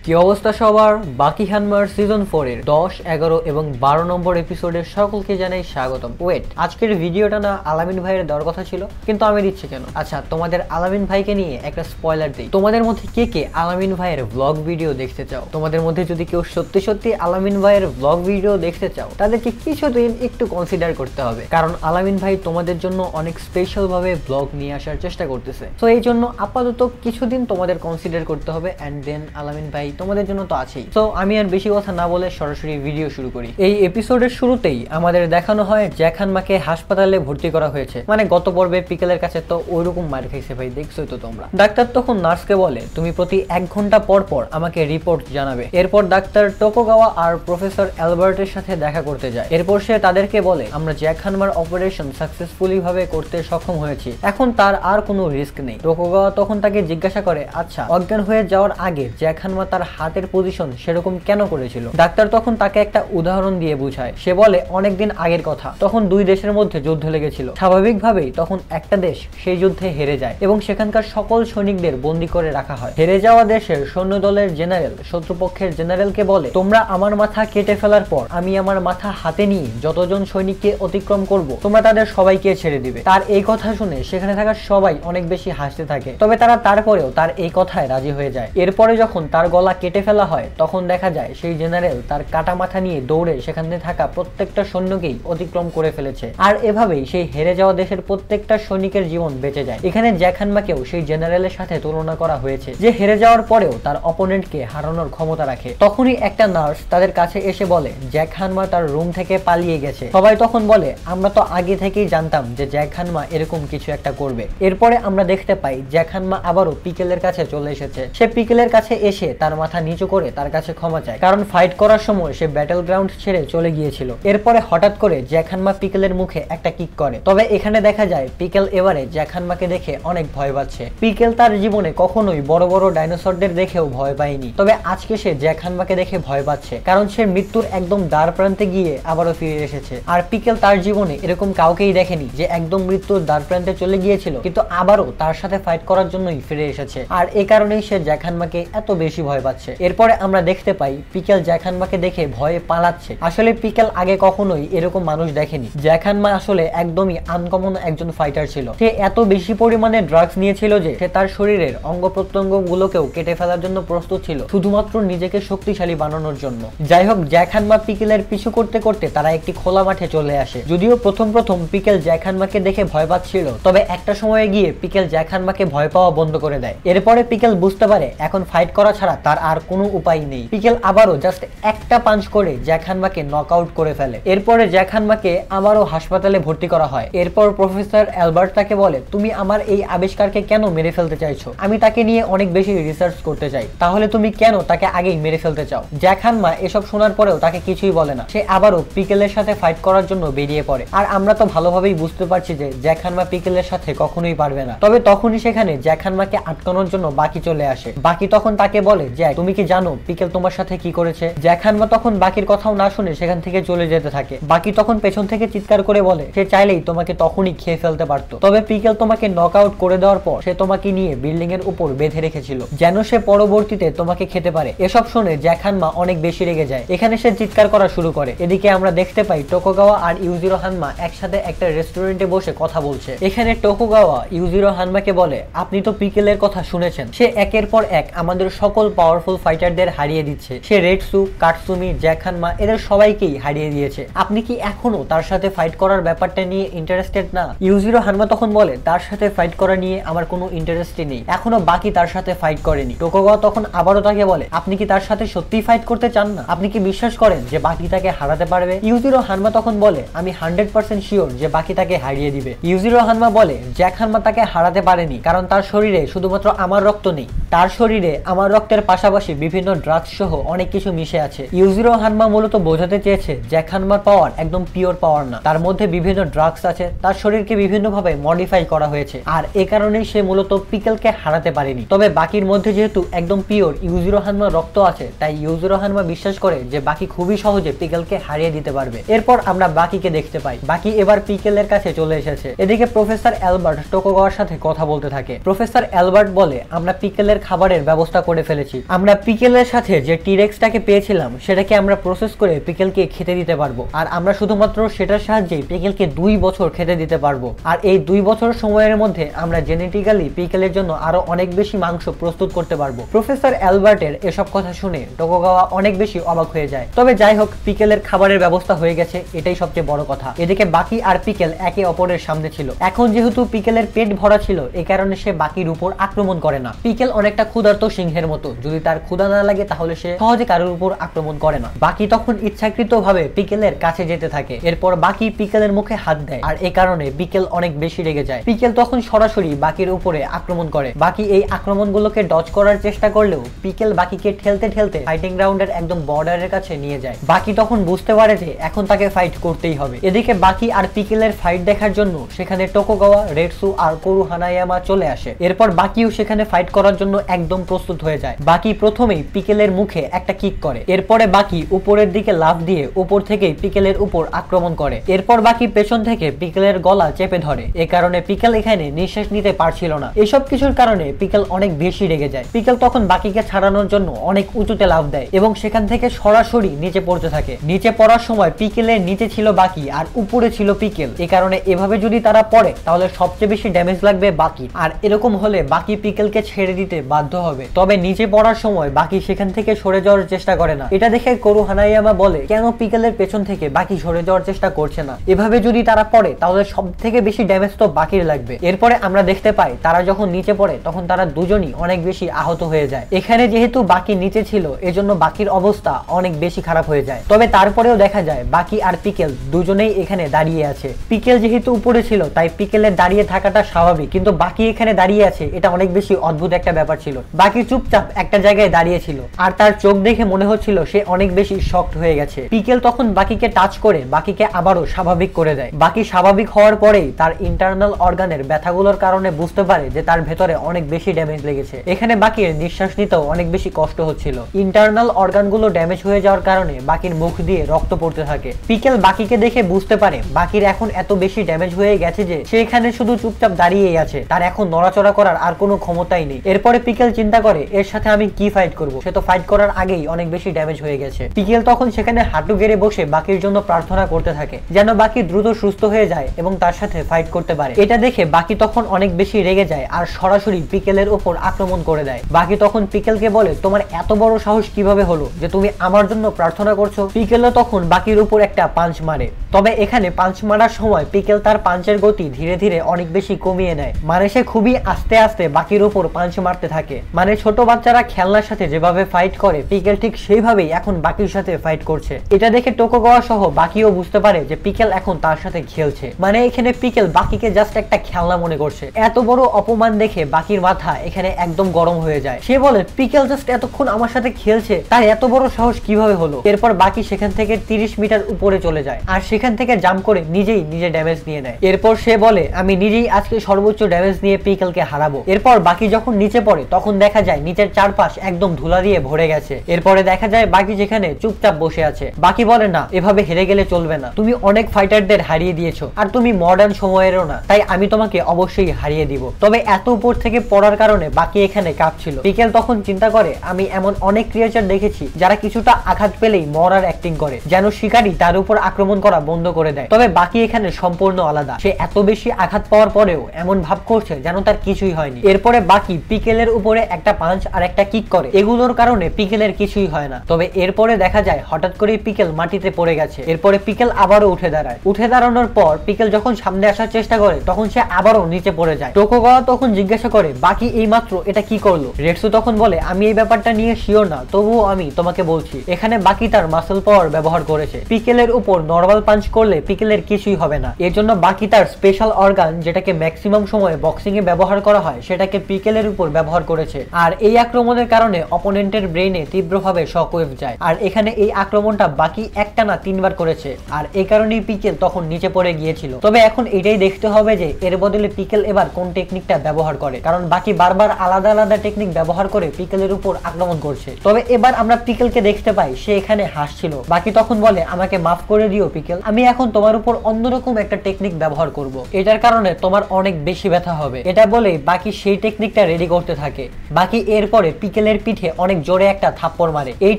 কি অবস্থা সবার? বাকি হানমার সিজন 4 এর 10, 11 এবং 12 নম্বর এপিসোডের সকলকে জানাই স্বাগতম। ওয়েট, আজকের ভিডিওটা না আলামিন ভাইয়ের দেওয়ার কথা ছিল, কিন্তু আমি দিচ্ছি কেন? আচ্ছা, তোমাদের আলামিন ভাইকে নিয়ে একটা স্পয়লার দিই। তোমাদের মধ্যে কে কে আলামিন ভাইয়ের ব্লগ ভিডিও দেখতে চাও? তোমাদের মধ্যে যদি কেউ সত্যি সত্যি আলামিন ভাইয়ের ব্লগ ভিডিও দেখতে চাও, তাদেরকে কিছুদিন একটু কনসিডার করতে হবে, কারণ আলামিন ভাই তোমাদের জন্য অনেক স্পেশাল ভাবে ব্লগ নিয়ে আসার চেষ্টা করতেছে। তো এই জন্য আপাতত কিছুদিন তোমাদের কনসিডার করতে হবে, এন্ড দেন আলামিন ভাই তোমাদের জন্য তো আছেই। তো আমি আর বেশি কথা না বলে সরাসরি ভিডিও শুরু করি। এই এপিসোডের শুরুতেই আমাদের দেখানো হয় জ্যাক হানমাকে হাসপাতালে ভর্তি করা হয়েছে। মানে গত পর্বে পিকেলের কাছে তো ওইরকম মার খাইছে ভাই, দেখছোই তো তোমরা। ডাক্তার তখন নার্সকে বলে, তুমি প্রতি 1 ঘন্টা পর পর আমাকে রিপোর্ট জানাবে। এরপর ডাক্তার টোকুগাওয়া আর প্রফেসর অ্যালবার্টের সাথে দেখা করতে যায়। এরপর সে তাদেরকে বলে, আমরা জ্যাক হানমার অপারেশন সাকসেসফুলি ভাবে করতে সক্ষম হয়েছি, এখন তার আর কোনো রিস্ক নেই। টোকুগাওয়া তখন তাকে জিজ্ঞাসা করে, আচ্ছা অজ্ঞান হয়ে যাওয়ার আগে জ্যাক হানমা তার হাতের পজিশন সেরকম কেন করেছিল? ডাক্তার তখন তাকে একটা উদাহরণ দিয়ে বুঝায়। সে বলে, অনেকদিন আগের কথা, তখন দুই দেশের মধ্যে যুদ্ধ লেগেছিল। স্বাভাবিকভাবেই তখন একটা দেশ সেই যুদ্ধে হেরে যায় এবং সেখানকার সকল সৈনিকদের বন্দী করে রাখা হয়। হেরে যাওয়া দেশের সৈন্য দলের জেনারেল শত্রুপক্ষের জেনারেলকে বলে, তোমরা আমার মাথা কেটে ফেলার পর আমি আমার মাথা হাতে নিয়ে যতজন সৈনিককে অতিক্রম করব, তোমরা তাদের সবাইকে ছেড়ে দিবে। তার এই কথা শুনে সেখানে থাকা সবাই অনেক বেশি হাসতে থাকে, তবে তারা তারপরেও তার এই কথায় রাজি হয়ে যায়। এরপরে যখন তার গলা কেটে ফেলা হয়, তখন দেখা যায় সেই জেনারেল তার কাটা মাথা নিয়ে দৌড়ে সেখানে থাকা প্রত্যেকটা সৈন্যকেই অতিক্রম করে ফেলেছে। আর এভাবেই সেই হেরে যাওয়া দেশের প্রত্যেকটা সৈনিকের জীবন বেঁচে যায়। এখানে জ্যাক হানমাকেও সেই জেনারেলের সাথে তুলনা করা হয়েছে, যে হেরে যাওয়ার পরেও তার অপোনেন্টকে হারানোর ক্ষমতা রাখে। তখনই একটা নার্স তাদের কাছে এসে বলে, জ্যাক হানমা তার রুম থেকে পালিয়ে গেছে। সবাই তখন বলে, আমরা তো আগে থেকেই জানতাম যে জ্যাক হানমা এরকম কিছু একটা করবে। এরপরে আমরা দেখতে পাই জ্যাক হানমা আবারও পিকেলের কাছে চলে এসেছে। সে পিকেলের কাছে এসে তার মাথা নিচু করে তার কাছে ক্ষমা চায়, কারণ ফাইট করার সময় সে ব্যাটল গ্রাউন্ড ছেড়ে চলে গিয়েছিল। এরপরে হঠাৎ করে জ্যাক হানমা পিকেলের মুখে একটা কিক করে। তবে এখানে দেখা যায় পিকেল এবারে জ্যাক হানমাকে দেখে অনেক ভয় পাচ্ছে। পিকেল তার জীবনে কখনোই বড় বড় ডাইনোসরদের দেখেও ভয় পায়নি, তবে আজকে সে জ্যাক হানমাকে দেখে ভয় পাচ্ছে, কারণ সে মৃত্যুর একদম দ্বার প্রান্তে গিয়ে আবারও ফিরে এসেছে। আর পিকেল তার জীবনে এরকম কাউকেই দেখেনি যে একদম মৃত্যুর দ্বার প্রান্তে চলে গিয়েছিল কিন্তু আবারও তার সাথে ফাইট করার জন্যই ফিরে এসেছে। আর এই কারণেই সে জ্যাক হানমাকে এত বেশি ভয় পাচ্ছে। এরপরে আমরা দেখতে পাই পিকেল জ্যাক হানমাকে দেখে ভয়ে পালাচ্ছে। আসলে পিকেল আগে কখনোই এরকম মানুষ দেখেনি। জ্যাক হানমা আসলে একদমই আনকমন একজন ফাইটার ছিল। সে এত বেশি পরিমাণে ড্রাগস নিয়েছিল যে সে তার শরীরের অঙ্গ প্রত্যঙ্গ গুলোকেও কেটে ফেলার জন্য প্রস্তুত ছিল, শুধুমাত্র নিজেকে শক্তিশালী বানানোর জন্য। যাই হোক, জ্যাক হানমা পিকেলের পিছু করতে করতে তারা একটি খোলা মাঠে চলে আসে। যদিও প্রথম পিকেল জ্যাক হানমাকে দেখে ভয় পাচ্ছিল, তবে একটা সময়ে গিয়ে পিকেল জ্যাক হানমাকে ভয় পাওয়া বন্ধ করে দেয়। এরপরে পিকেল বুঝতে পারে এখন ফাইট করা ছাড়া তার আর কোনো উপায় নেই। পিকেল আবারও জাস্ট একটা পাঞ্চ করে জ্যাক হানমাকে নক আউট করে ফেলে। এরপরে জ্যাক হানমাকে আবারও হাসপাতালে ভর্তি করা হয়। এরপর প্রফেসর অ্যালবার্ট তাকে বলে, তুমি আমার এই আবিষ্কারকে কেন মেরে ফেলতে চাইছো? আমি তাকে নিয়ে অনেক বেশি রিসার্চ করতে চাই। তাহলে তুমি কেন তাকে আগেই মেরে ফেলতে চাও? জ্যাক হানমা এসব শোনার পরেও তাকে কিছুই বলে না। সে আবারও পিকেলের সাথে ফাইট করার জন্য বেরিয়ে পড়ে। আর আমরা তো ভালোভাবেই বুঝতে পারছি যে জ্যাক হানমা পিকেলের সাথে কখনোই পারবে না। তবে তখনই সেখানে জ্যাক হানমাকে আটকানোর জন্য বাকি চলে আসে। বাকি তখন তাকে বলে, জ্যাক তুমি কি জানো পিকেল তোমার সাথে কি করেছে? জ্যাক হানমা তখন বাকির কথাও না শুনে সেখান থেকে চলে যেতে থাকে। বাকি তখন পেছন থেকে চিৎকার করে বলে, সে চাইলেই তোমাকে তখনই খেয়ে ফেলতে পারতো, তবে পিকেল তোমাকে নক আউট করে দেওয়ার পর সে তোমাকে নিয়ে বিল্ডিং এর উপর বেঁধে রেখেছিল যেন সে পরবর্তীতে তোমাকে খেতে পারে। এসব শুনে জ্যাক হানমা অনেক বেশি রেগে যায়। এখানে সে চিৎকার করা শুরু করে। এদিকে আমরা দেখতে পাই টোকুগাওয়া আর ইউজিরো হানমা একসাথে একটা রেস্টুরেন্টে বসে কথা বলছে। এখানে টোকুগাওয়া ইউজিরো হানমাকে বলে, আপনি তো পিকেলের কথা শুনেছেন, সে একের পর এক আমাদের সকল পাওয়ারফুল ফাইটারদের হারিয়ে দিচ্ছে। সে রেডসু, কাটসুমি, জ্যাক হানমা এদের সবাইকেই হারিয়ে দিয়েছে। আপনি কি এখনো তার সাথে ফাইট করার ব্যাপারটা নিয়ে ইন্টারেস্টেড না? ইউজিরো হানমা তখন বলে, তার সাথে ফাইট করা নিয়ে আমার কোনো ইন্টারেস্টই নেই, এখনো বাকি তার সাথে ফাইট করেনি। টোকুগাওয়া তখন আবারও তাকে বলে, আপনি কি তার সাথে সত্যিই ফাইট করতে চান না? আপনি কি বিশ্বাস করেন যে বাকি তাকে হারাতে পারবে? ইউজিরো হানমা তখন বলে, আমি 100% শিওর যে বাকি তাকে হারিয়ে দিবে। ইউজিরো হানমা বলে, জ্যাক হানমা তাকে হারাতে পারেনি কারণ তার শরীরে শুধুমাত্র আমার রক্ত নেই, তার শরীরে আমার রক্তের পাশাপাশি বিভিন্ন ড্রাগস সহ অনেক কিছু মিশে আছে। ইউজিরো হানমা মূলত বোঝাতে চেয়েছে জ্যাক হানমার পাওয়ার একদম পিওর পাওয়ার না, তার মধ্যে বিভিন্ন ড্রাগস আছে, তার শরীরকে বিভিন্নভাবে মডিফাই করা হয়েছে। আর এই কারণেই সে মূলত পিকেলকে হারাতে পারেনি। তবে বাকির মধ্যে যেহেতু একদম পিওর ইউজিরো হানমার রক্ত আছে, তাই ইউজিরো হানমা বিশ্বাস করে যে বাকি খুবই সহজে পিকেলকে হারিয়ে দিতে পারবে। এরপর আমরা বাকিকে দেখতে পাই। বাকি এবার পিকেলের কাছে চলে এসেছে। এদিকে প্রফেসর অ্যালবার্ট টোকুগাওয়ার সাথে কথা বলতে থাকে। প্রফেসর অ্যালবার্ট বলে, আমরা পিকেলের খাবারের ব্যবস্থা করে ফেলেছি, আমরা পিকেলের সাথে যে টিরেক্সটাকে পেয়েছিলাম সেটাকে আমরা প্রসেস করে পিকেলকে খেতে দিতে পারবো, আর আমরা শুধুমাত্র সেটার সাহায্যে পিকেলকে 2 বছর খেতে দিতে পারবো। আর এই 2 বছর সময়ের মধ্যে আমরা জেনেটিক্যালি পিকেলের জন্য আরো অনেক বেশি মাংস প্রস্তুত করতে পারবো। প্রফেসর অ্যালবার্টের এসব কথা শুনে টোকুগাওয়া অনেক বেশি অবাক হয়ে যায়। তবে যাই হোক, পিকেলের খাবারের ব্যবস্থা হয়ে গেছে, এটাই সবচেয়ে বড় কথা। এদিকে বাকি আর পিকেল একে অপরের সামনে ছিল। এখন যেহেতু পিকেলের পেট ভরা ছিল, এই কারণে সে বাকির উপর আক্রমণ করে না। পিকেল অনেকটা ক্ষুধার্ত সিংহের মতো, যদি তার ক্ষুধা না লাগে তাহলে সে সহজে কারোর উপর আক্রমণ করে না। বাকি তখন ইচ্ছাকৃতভাবে পিকেলের কাছে যেতে থাকে। এরপর বাকি পিকেলের মুখে হাত দেয়, আর এই কারণে পিকেল অনেক বেশি রেগে যায়। পিকেল তখন সরাসরি বাকির উপরে আক্রমণ করে। বাকি এই আক্রমণগুলোকে ডজ করার চেষ্টা করলেও পিকেল বাকিকে ঠেলতে ঠেলতে ফাইটিং গ্রাউন্ডের একদম বর্ডারের কাছে নিয়ে যায়। বাকি তখন বুঝতে পারে যে এখন তাকে ফাইট করতেই হবে। এদিকে বাকি আর পিকেলের ফাইট দেখার জন্য সেখানে টোকুগাওয়া, রেডসু আর কোরু হানায়ামা চলে আসে। এরপর বাকিও সেখানে ফাইট করার জন্য একদম প্রস্তুত হয়ে যায়। বাকি প্রথমেই পিকেলের মুখে একটা কিক করে। এরপরে বাকি উপরের দিকে লাফ দিয়ে উপর থেকেই পিকেলের উপর আক্রমণ করে। এরপর বাকি পেছন থেকে পিকেলের গলা চেপে ধরে। এ কারণে পিকেল এখানে নিঃশ্বাস নিতে পারছিল না। এসব কিছুর কারণে পিকেল অনেক বেশি রেগে যায়। পিকেল তখন বাকিকে ছাড়ানোর জন্য অনেক উঁচুতে লাফ দেয় এবং সেখান থেকে সরাসরি নিচে পড়তে থাকে। নিচে পড়ার সময় পিকেলের নিচে ছিল বাকি আর উপরে ছিল পিকেল। এ কারণে এভাবে যদি তারা পড়ে তাহলে সবচেয়ে বেশি ড্যামেজ লাগবে বাকি, আর এরকম হলে বাকি পিকেলকে ছেড়ে দিতে বাধ্য হবে। তবে নিচে পড়ার সময় বাকি সেখান থেকে সরে যাওয়ার চেষ্টা করে না। এটা দেখে কোরু হানায়ামা বলে, কেন পিকেলের পেছন থেকে বাকি সরে যাওয়ার চেষ্টা করছে না? এভাবে যদি তারা পড়ে তাহলে সব থেকে বেশি ড্যামেজ তো বাকির লাগবে। এরপরে আমরা দেখতে পাই তারা যখন নিচে পড়ে তখন তারা দুজনই অনেক বেশি আহত হয়ে যায়। এখানে যেহেতু বাকি নিচে ছিল এজন্য বাকির অবস্থা অনেক বেশি খারাপ হয়ে যায়। তবে তারপরেও দেখা যায় বাকি আর পিকেল দুজনেই এখানে দাঁড়িয়ে আছে। পিকেল যেহেতু উপরে ছিল তাই পিকেলের দাঁড়িয়ে থাকাটা স্বাভাবিক, কিন্তু বাকি এখানে দাঁড়িয়ে আছে এটা অনেক বেশি অদ্ভুত একটা ব্যাপার ছিল। বাকি চুপচাপ একটা জায়গায় দাঁড়িয়ে ছিল আর তার চোখ দেখে মনে হচ্ছিল সে অনেক বেশি শকড হয়ে গেছে। পিকেল তখন বাকিকে টাচ করে বাকিকে আবারও স্বাভাবিক করে দেয়। বাকি স্বাভাবিক হওয়ার পরেই তার ইন্টারনাল অর্গানের ব্যথাগুলোর কারণে বুঝতে পারে যে তার ভেতরে অনেক বেশি ড্যামেজ লেগেছে। এখানে বাকির নিঃশ্বাস নিতেও অনেক বেশি কষ্ট হচ্ছিল। ইন্টারনাল অর্গানগুলো ড্যামেজ হয়ে যাওয়ার কারণে বাকির মুখ দিয়ে রক্ত পড়তে থাকে। পিকেল বাকিকে দেখে বুঝতে পারে বাকির এখন এত বেশি ড্যামেজ হয়ে গেছে যে সে এখানে শুধু চুপচাপ দাঁড়িয়েই আছে, তার এখন নড়াচড়া করার আর কোনো ক্ষমতাই নেই। এরপরে পিকেল চিন্তা করে এর সাথে আমি কি ফাইট করব, সে তো ফাইট করার আগেই অনেক বেশি ড্যামেজ হয়ে গেছে। পিকেল তখন সেখানে হাঁটু গেড়ে বসে বাকির জন্য প্রার্থনা করতে থাকে যেন বাকি দ্রুত সুস্থ হয়ে যায় এবং তার সাথে ফাইট করতে পারে। এটা দেখে বাকি তখন অনেক বেশি রেগে যায় আর সরাসরি পিকেলের উপর আক্রমণ করে দেয়। বাকি তখন পিকেলকে বলে, তোমার এত বড় সাহস কিভাবে হলো যে তুমি আমার জন্য প্রার্থনা করছো? পিকেলও তখন বাকির উপর একটা পাঞ্চ মারে। তবে এখানে পাঞ্চ মারার সময় পিকেল তার পাঞ্চের গতি ধীরে ধীরে অনেক বেশি কমিয়ে নেয়। মানে সে খুবই আস্তে আস্তে বাকির উপর পাঞ্চ মারতে থাকে। মানে ছোট বাচ্চারা খেলনার সাথে যেভাবে ফাইট করে পিকেল ঠিক সেইভাবেই এখন বাকির সাথে ফাইট করছে। এটা দেখে টোকুগাওয়া সহ বাকিও বুঝতে পারে যে পিকেল এখন তার সাথে খেলছে। মানে এখানে পিকেল বাকিকে জাস্ট একটা খেলনা মনে করছে। এত বড় অপমান দেখে বাকির মাথা এখানে একদম গরম হয়ে যায়। সে বলে, পিকেল জাস্ট এতক্ষণ আমার সাথে খেলছে, তার এত বড় সাহস কিভাবে হলো? এরপর বাকি সেখান থেকে 30 মিটার উপরে চলে যায় আর সেখান থেকে জাম্প করে নিজেই নিজে ড্যামেজ নিয়ে নেয়। এরপর সে বলে, আমি নিজেই আজকে সর্বোচ্চ ড্যামেজ নিয়ে পিকেলকে হারাবো। এরপর বাকি যখন নিচে পড়ে তখন দেখা যায় নিচের চারপাশ একদম ধুলা দিয়ে ভরে গেছে। এরপরে দেখা যায় বাকি যেখানে চুপচাপ বসে আছে। বাকি বলে, না, এভাবে হেরে গেলে চলবে না, তুমি অনেক ফাইটারদের হারিয়ে দিয়েছো আর তুমি মডার্ন সময়েরও না, তাই আমি তোমাকে অবশ্যই হারিয়ে দিব। তবে এত উপর থেকে পড়ার কারণে বাকি এখানে কাঁপছিল। পিকেল তখন চিন্তা করে, আমি এমন অনেক ক্রিয়েচার দেখেছি যারা কিছুটা আঘাত পেলেই মরার অ্যাক্টিং করে, যেন শিকারী তার উপর আক্রমণ করা বন্ধ করে দেয়। তবে বাকি এখানে সম্পূর্ণ আলাদা। সে এত বেশি আঘাত পাওয়ার পরেও এমন ভাব করছে যেন তার কিছুই হয়নি। এরপরে বাকি পিকেলের উপরে একটা পাঞ্চ আর একটা কিক করে। এগুলোর কারণে পিকেলের কিছুই হয় না। তবে এরপরে দেখা যায় হঠাৎ করে পিকেল মাটিতে পড়ে গেছে। এরপরে পিকেল আবারও উঠে দাঁড়ায়। উঠে দাঁড়ানোর পর পিকেল যখন সামনে আসার চেষ্টা করে তখন সে আবারও নিচে পড়ে যায়। টোকুগাওয়া তখন জিজ্ঞাসা করে, বাকি এইমাত্র এটা কি করলো? রেডসু তখন বলে, আমি এই ব্যাপারটা নিয়ে শিওর না, তবুও আমি তোমাকে বলছি এখানে বাকি তার মাসল পাওয়ার ব্যবহার করেছে। পিকেলের উপর নরমাল পাঞ্চ করলে পিকেলের কিছুই হবে না। এর জন্য বাকি তার স্পেশাল অর্গান, যেটাকে ম্যাক্সিমাম সময়ে বক্সিং এ ব্যবহার করা হয়, সেটাকে পিকেলের উপর ব্যবহার করেছে। আর এই আক্রমণের কারণে অপোনেন্টের ব্রেইনে তীব্রভাবে শকওয়েভ যায়। আর এখানে এই আক্রমণটা বাকি একটানা 3 বার করেছে। আর এই কারণেই পিকেল তখন নিচে পড়ে গিয়েছিল। তবে এখন এটাই দেখতে হবে যে এর বদলে পিকেল এবার কোন টেকনিকটা ব্যবহার করে, কারণ বাকি বারবার আলাদা আলাদা টেকনিক ব্যবহার করে পিকেলের উপর আক্রমণ করছে। তবে এবার আমরা পিকেলকে দেখতে পাই সে এখানে হাসছিল। বাকি তখন বলে, আমাকে মাফ করে দিও পিকেল, আমি এখন তোমার উপর অন্যরকম একটা টেকনিক ব্যবহার করব, এটার কারণে তোমার অনেক বেশি ব্যথা হবে। এটা বলে বাকি সেই টেকনিকটা রেডি করতে থাকে। বাকি এরপরে পিকেলের পিকেলের পিঠে অনেক জোরে একটা থাপ্পড় মারে। এই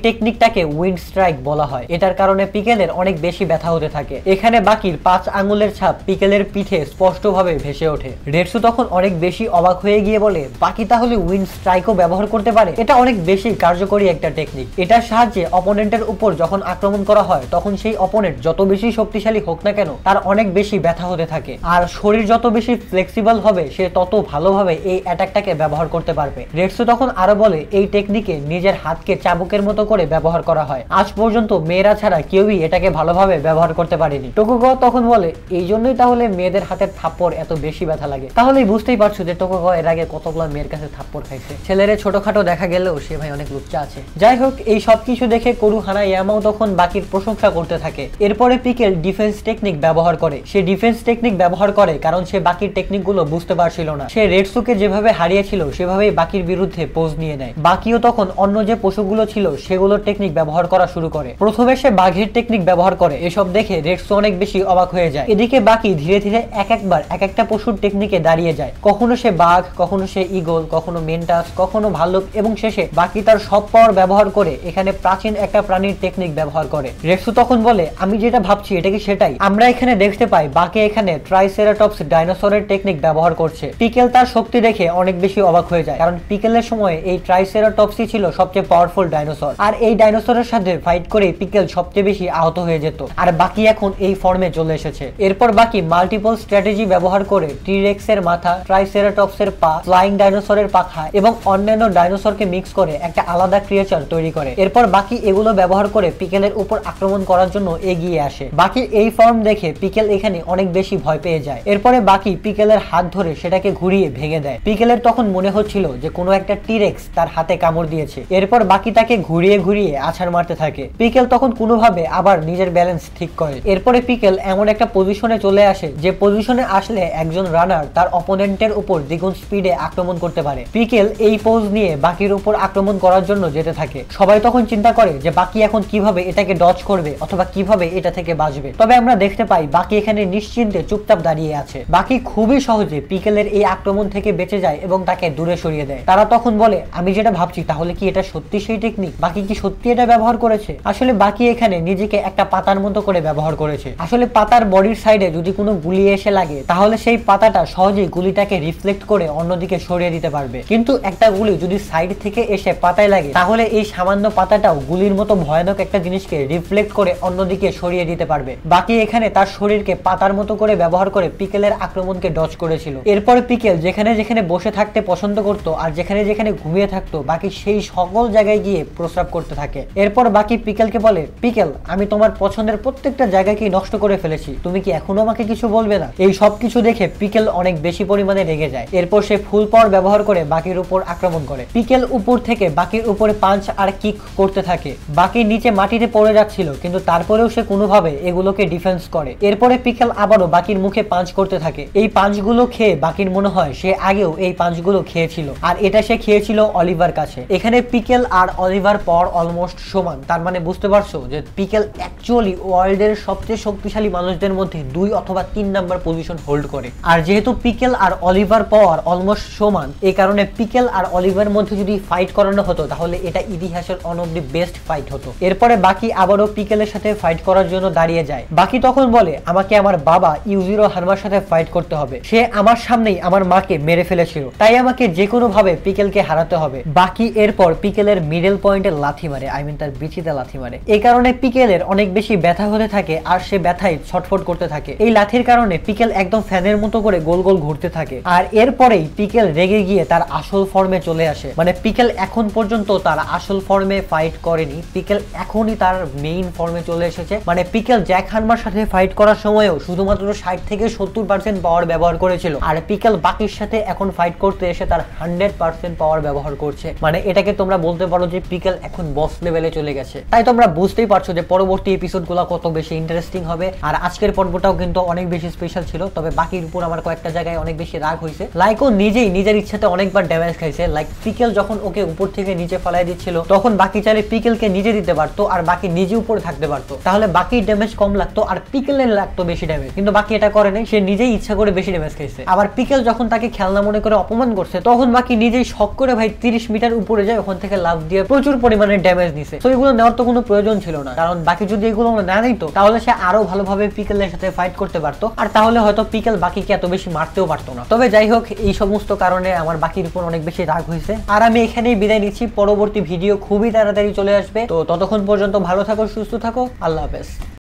টেকনিকটাকে উইন্ড স্ট্রাইক বলা হয়। এটার কারণে পিকেলের অনেক বেশি ব্যথা হতে থাকে। এখানে বাকির 5 আঙ্গুলের ছাপ পিকেলের পিঠে স্পষ্টভাবে ভেসে ওঠে। রেটসু তখন অনেক বেশি অবাক হয়ে গিয়ে বলে, বাকি তাহলে উইন্ড স্ট্রাইকও ব্যবহার করতে পারে? এটা অনেক বেশি কার্যকরী একটা টেকনিক। এটার সাহায্যে অপোনেন্টের উপর যখন আক্রমণ করা হয় তখন সেই অপোনেন্ট যত বেশি শক্তিশালী হোক না কেন তার অনেক বেশি ব্যথা হতে থাকে। আর শরীর যত বেশি ফ্লেক্সিবল হবে সে তত ভালোভাবে এই অ্যাটাকটাকে ব্যবহার করতে পারবে। রেটসু তখন আরো বলে, এই টেকনিকে নিজের হাতকে চাবুকের মতো করে ব্যবহার করা হয়। আজ পর্যন্ত মেয়েরা ছাড়া কেউই এটাকে ভালোভাবে ব্যবহার করতে পারেনি। টোকুগাওয়া তখন বলে, এই জন্যই তাহলে মেয়েদের হাতের থাপ্পড় এত বেশি ব্যথা লাগে। তাহলেই বুঝতেই পারছো যে টোকুগাওয়া এর আগে কতগুলো মেয়ের কাছে থাপ্পড় খাইছে। ছেলেরে ছোটখাটো দেখা গেলেও সে ভাই অনেক লুচ্চা আছে। যাই হোক, এই সবকিছু দেখে কোরুহানা ইয়ামাও তখন বাকির প্রশংসা করতে থাকে। এরপরে পিকেল ডিফেন্স টেকনিক ব্যবহার করে। সে ডিফেন্স টেকনিক ব্যবহার করে কারণ সে বাকির টেকনিকগুলো বুঝতে পারছিল না। সে রেটসুকে যেভাবে হারিয়েছিল সেভাবেই বাকির বিরুদ্ধে পোজ নিয়ে নেয়। বাকিও তখন অন্য যে পশুগুলো ছিল সেগুলোর টেকনিক ব্যবহার করা শুরু করে। প্রথমে সে বাঘের টেকনিক ব্যবহার করে। এসব দেখে রেটসু অনেক বেশি অবাক হয়ে যায়। এদিকে বাকি ধীরে ধীরে এক একবার এক একটা পশুর টেকনিকে দাঁড়িয়ে যায়। কখনো সে বাঘ, কখনো সে ঈগল, কখনো মেন্টাস, কখনো ভাল্লুক এবং শেষে বাকি তার সব পাওয়ার ব্যবহার করে এখানে প্রাচীন একটা প্রাণীর টেকনিক ব্যবহার করে। রেটসু তখন বলে, আমি যেটা ভাবছি এটা কি সেটাই? আমরা এখানে দেখতে পাই বাকি এখানে ট্রাইসেরাটপস ডাইনোসরের টেকনিক ব্যবহার করছে। পিকেল তার শক্তি দেখে অনেক বেশি অবাক হয়ে যায়, কারণ পিকেলের সময় এই ট্রাইসেরাটপসই ছিল সবচেয়ে পাওয়ারফুল ডাইনোসর। আর এই ডাইনোসরের সাথে ফাইট করে পিকেল সবচেয়ে বেশি আহত হয়ে যেত। আর বাকি এখন এই ফর্মে চলে এসেছে। এরপর বাকি মাল্টিপল স্ট্র্যাটেজি ব্যবহার করে টি-রেক্সের মাথা, ট্রাইসেরাটপসের পা, ফ্লাইং ডাইনোসরের পাখা এবং অন্যান্য ডাইনোসরকে মিক্স করে একটা আলাদা ক্রিয়েচার তৈরি করে। এরপর বাকি এগুলো ব্যবহার করে পিকেলের উপর আক্রমণ করার জন্য এগিয়ে আসে। বাকির এই ফর্ম দেখে পিকেল এখানে অনেক বেশি ভয় পেয়ে যায়। এরপরে বাকি পিকেলের হাত ধরে সেটাকে ঘুরিয়ে ভেঙে দেয়। পিকেলের তখন মনে হচ্ছিল যে কোনো একটা টি-রেক্স তার হাতে কামড় দিয়েছে। এরপর বাকি তাকে ঘুরিয়ে ঘুরিয়ে আছাড় মারতে থাকে। পিকেল তখন কোনোভাবে আবার নিজের ব্যালেন্স ঠিক করে। এরপরে পিকেল এমন একটা পজিশনে চলে আসে যে পজিশনে আসলে একজন রানার তার অপোনেন্টের উপর দ্বিগুণ স্পিডে আক্রমণ করতে পারে। পিকেল এই পোজ নিয়ে বাকির উপর আক্রমণ করার জন্য যেতে থাকে। সবাই তখন চিন্তা করে যে বাকি এখন কিভাবে এটাকে ডজ করবে অথবা কিভাবে এটা থেকে বাঁচবে। তবে আমরা দেখতে পাই বাকি এখানে নিশ্চিন্তে চুপচাপ দাঁড়িয়ে আছে। বাকি খুবই সহজে পিকেলের এই আক্রমণ থেকে বেঁচে যায় এবং তাকে দূরে সরিয়ে দেয়। তারা তখন বলে, আমি যেটা ভাবছি তাহলে কি এটা সত্যি সেই টেকনিক? বাকি কি সত্যি এটা ব্যবহার করেছে? আসলে বাকি এখানে নিজেকে একটা পাতার মতো করে ব্যবহার করেছে। আসলে পাতার বডির সাইডে যদি কোনো গুলি এসে লাগে তাহলে সেই পাতাটা সহজেই গুলিটাকে রিফ্লেক্ট করে অন্যদিকে সরিয়ে দিতে পারবে। কিন্তু একটা গুলি যদি সাইড থেকে এসে পাতায় লাগে তাহলে এই সামান্য পাতাটাও গুলির মতো ভয়ানক একটা জিনিসকে রিফ্লেক্ট করে অন্যদিকে সরিয়ে দিতে পারবে। বাকি এখানে তার শরীরকে পাতার মতো করে ব্যবহার করে পিকেলের আক্রমণকে ডজ করেছিল। এরপরে পিকেল যেখানে যেখানে বসে থাকতে পছন্দ করত আর যেখানে যেখানে ঘুমিয়ে থাকতো বাকি সেই সকল জায়গায় গিয়ে প্রস্রাব করতে থাকে। এরপর বাকি পিকেলকে বলে, পিকেল আমি তোমার পছন্দের প্রত্যেকটা জায়গাকেই নষ্ট করে ফেলেছি, তুমি কি এখনো আমাকে কিছু বলবে না? এই সব কিছু দেখে পিকেল অনেক বেশি পরিমাণে রেগে যায়। এরপর সে ফুল পাওয়ার ব্যবহার করে বাকির উপর আক্রমণ করে। পিকেল উপর থেকে বাকির উপরে পাঞ্চ আর কিক করতে থাকে। বাকি নিচে মাটিতে পড়ে যাচ্ছিল কিন্তু তারপরেও সে কোনোভাবে এগুলোকে ডিফেন্স করে। এরপরে পিকেল আবারও বাকির মুখে পাঞ্চ করতে থাকে। এই পাঞ্চগুলো খেয়ে বাকির মনে হয় সে আগেও এই পাঞ্চগুলো খেয়েছিল আর এটা সে খেয়েছিল অলিভার কাছে। এখানে পিকেল আর অলিভার পাওয়ার অলমোস্ট সমান। তার মানে বুঝতে পারছো যে পিকেল অ্যাকচুয়ালি ওয়ার্ল্ডের সবচেয়ে শক্তিশালী মানুষদের মধ্যে 2 অথবা 3 নাম্বার পজিশন হোল্ড করে। আর যেহেতু পিকেল আর অলিভার পাওয়ার অলমোস্ট সমান এই কারণে পিকেল আর অলিভার মধ্যে যদি ফাইট করানো হতো তাহলে এটা ইতিহাসের one of the best fight হতো। এরপরে বাকি আবারও পিকেলের সাথে ফাইট করার জন্য দাঁড়িয়ে যায়। বাকি তখন বলে, আমাকে আমার বাবা ইউজিরো হানমার সাথে ফাইট করতে হবে। সে আমার সামনেই আমার মাকে মেরে ফেলেছিল, তাই আমাকে যে কোনো ভাবে পিকেলকে হারাতে হবে। বাকি এরপর পিকেলের মিডল পয়েন্টে লাথি মারে, তার বিচিতে লাথি মারে। এই কারণে পিকেলের অনেক বেশি ব্যথা হতে থাকে আর সে ব্যথায় ছটফট করতে থাকে। এই লাথির কারণে পিকেল একদম ফ্যানের মতো করে গোল গোল ঘুরতে থাকে। আর এরপরেই পিকেল রেগে গিয়ে তার আসল ফর্মে চলে আসে। মানে পিকেল এখন পর্যন্ত তার আসল ফর্মে ফাইট করেনি, পিকেল এখনই তার মেইন ফর্মে চলে এসেছে। মানে পিকেল জ্যাক হানমার সাথে ফাইট করার সময়ও শুধুমাত্র 60 থেকে 70% পাওয়ার ব্যবহার করেছিল, আর পিকেল বাকির সাথে এখন ফাইট করতে এসে তার 100% পাওয়ার ব্যবহার করছে। মানে এটাকে তোমরা বলতে পারো যে পিকেল এখন বস লেভেলে চলে গেছে। তাই তোমরা বুঝতেই পারছো যে পরবর্তী এপিসোডগুলো কত বেশি ইন্টারেস্টিং হবে। আর আজকের পর্বটাও কিন্তু অনেক বেশি স্পেশাল ছিল। তবে বাকির উপর আমার কয়েকটা জায়গায় অনেক বেশি রাগ হয়েছে। লাইকও নিজেই নিজের ইচ্ছাতে অনেকবার ড্যামেজ খাইছে। লাইক পিকেল যখন ওকে উপর থেকে নিচে ফেলাই দিচ্ছিল তখন বাকি চাইলে পিকেলকে নিজে দিতে পারতো আর বাকি নিজে উপরে থাকতে পারতো, তাহলে বাকির ড্যামেজ কম লাগতো আর পিকেলের লাগতো বেশি ড্যামেজ। কিন্তু বাকি এটা করে নাই, সে নিজেই ইচ্ছা করে বেশি ড্যামেজ খাইছে। আবার পিকেল যখন তাকে খেলনা মনে করে অপমান করছে তখন বাকি নিজেই শক করে ভাই 30 মিটার উপরে যায় ওখান থেকে লাফ দিয়ে প্রচুর পরিমাণে ড্যামেজ নিছে। তো এগুলো নেওয়ার তো কোনো প্রয়োজন ছিল না, কারণ বাকি যদি এগুলো না নিত তাহলে সে আরো ভালোভাবে পিকেলের সাথে ফাইট করতে পারতো, আর তাহলে হয়তো পিকেল বাকিকে এত বেশি মারতেও পারতো না। তবে যাই হোক, এই সমস্ত কারণে আমার বাকির উপর অনেক বেশি রাগ হয়েছে। আর আমি এখানেই বিদায় নিচ্ছি, পরবর্তী ভিডিও খুবই তাড়াতাড়ি চলে আসবে। তো ততক্ষণ পর্যন্ত ভালো থাকো, সুস্থ থাকো, আল্লাহ হাফেজ।